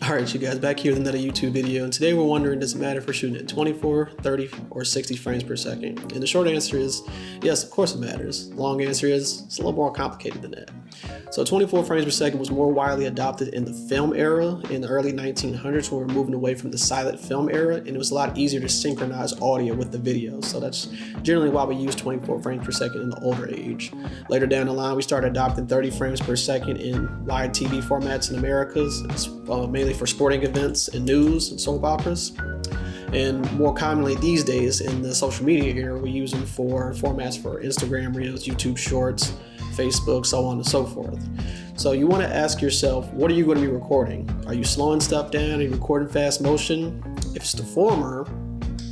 Alright you guys, back here with another YouTube video, and today we're wondering, does it matter if we're shooting at 24, 30, or 60 frames per second? And the short answer is, yes, of course it matters. The long answer is, it's a little more complicated than that. So 24 frames per second was more widely adopted in the film era in the early 1900s, when we were moving away from the silent film era, and it was a lot easier to synchronize audio with the video. So that's generally why we use 24 frames per second in the older age. Later down the line, we started adopting 30 frames per second in wide TV formats in Americas. It's mainly for sporting events and news and soap operas. And more commonly these days in the social media era, we use them for formats for Instagram Reels, YouTube Shorts, Facebook, so on and so forth. So you want to ask yourself, what are you going to be recording? Are you slowing stuff down? Are you recording fast motion? If it's the former,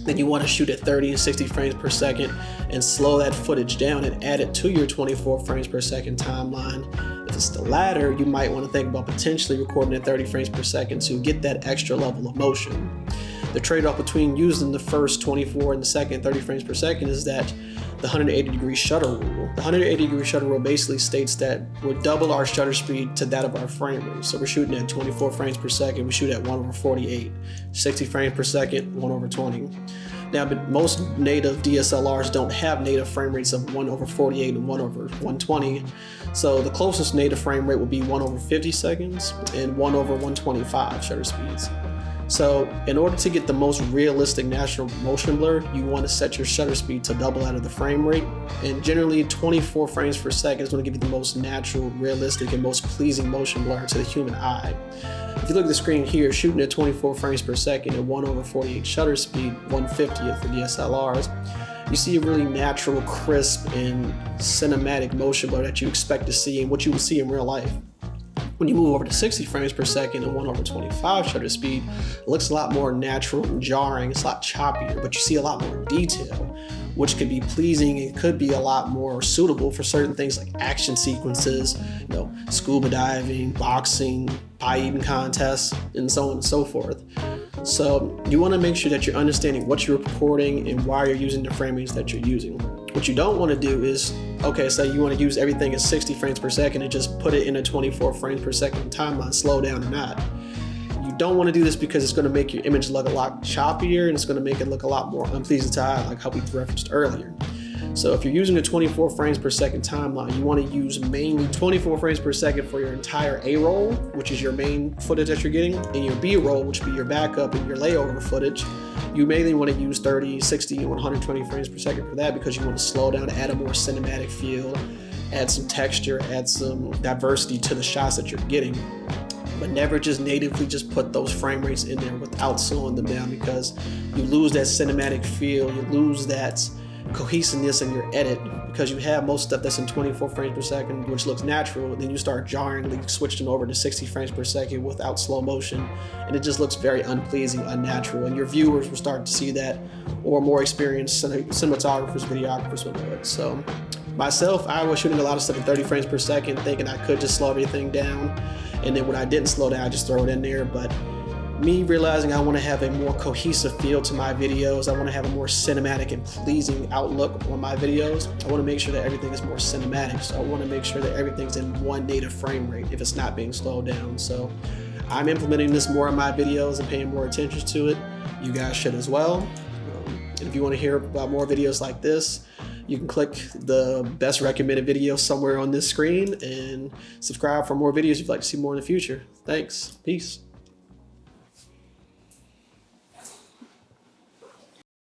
then you want to shoot at 30 and 60 frames per second and slow that footage down and add it to your 24 frames per second timeline. If it's the latter, you might want to think about potentially recording at 30 frames per second to get that extra level of motion. The trade-off between using the first 24 and the second 30 frames per second is that the 180-degree shutter rule. The 180-degree shutter rule basically states that we'll double our shutter speed to that of our frame rate. So we're shooting at 24 frames per second, we shoot at 1/48. 60 frames per second, 1/20. Now, but most native DSLRs don't have native frame rates of 1/48 and 1/120. So the closest native frame rate will be 1/50 seconds and 1/125 shutter speeds. So in order to get the most realistic natural motion blur, you want to set your shutter speed to double out of the frame rate. And generally 24 frames per second is going to give you the most natural, realistic, and most pleasing motion blur to the human eye. If you look at the screen here, shooting at 24 frames per second at 1/48 shutter speed, 1/50th for DSLRs, you see a really natural, crisp, and cinematic motion blur that you expect to see and what you will see in real life. When you move over to 60 frames per second and 1/25 shutter speed, it looks a lot more natural and jarring. It's a lot choppier, but you see a lot more detail, which could be pleasing and could be a lot more suitable for certain things like action sequences, scuba diving, boxing, pie eating contests, and so on and so forth. So you want to make sure that you're understanding what you're recording and why you're using the frame rates that you're using. What you don't want to do is, say you want to use everything at 60 frames per second and just put it in a 24 frames per second timeline, slow down or not. You don't want to do this because it's going to make your image look a lot choppier and it's going to make it look a lot more unpleasing to eye, like how we referenced earlier. So if you're using a 24 frames per second timeline, you want to use mainly 24 frames per second for your entire A-roll, which is your main footage that you're getting, and your B-roll, which would be your backup and your layover footage. You mainly want to use 30, 60, and 120 frames per second for that because you want to slow down, add a more cinematic feel, add some texture, add some diversity to the shots that you're getting. But never just natively just put those frame rates in there without slowing them down, because you lose that cinematic feel, you lose that cohesiveness in your edit, because you have most stuff that's in 24 frames per second, which looks natural, and then you start jarringly switching over to 60 frames per second without slow motion, and it just looks very unpleasing, unnatural, and your viewers will start to see that, or more experienced cinematographers, videographers will know it. So myself, I was shooting a lot of stuff at 30 frames per second, thinking I could just slow everything down, and then when I didn't slow down, I just throw it in there. But me realizing I want to have a more cohesive feel to my videos, I want to have a more cinematic and pleasing outlook on my videos, I want to make sure that everything is more cinematic. So I want to make sure that everything's in one native frame rate if it's not being slowed down. So I'm implementing this more in my videos and paying more attention to it. You guys should as well. And if you want to hear about more videos like this, you can click the best recommended video somewhere on this screen and subscribe for more videos if you'd like to see more in the future. Thanks. Peace.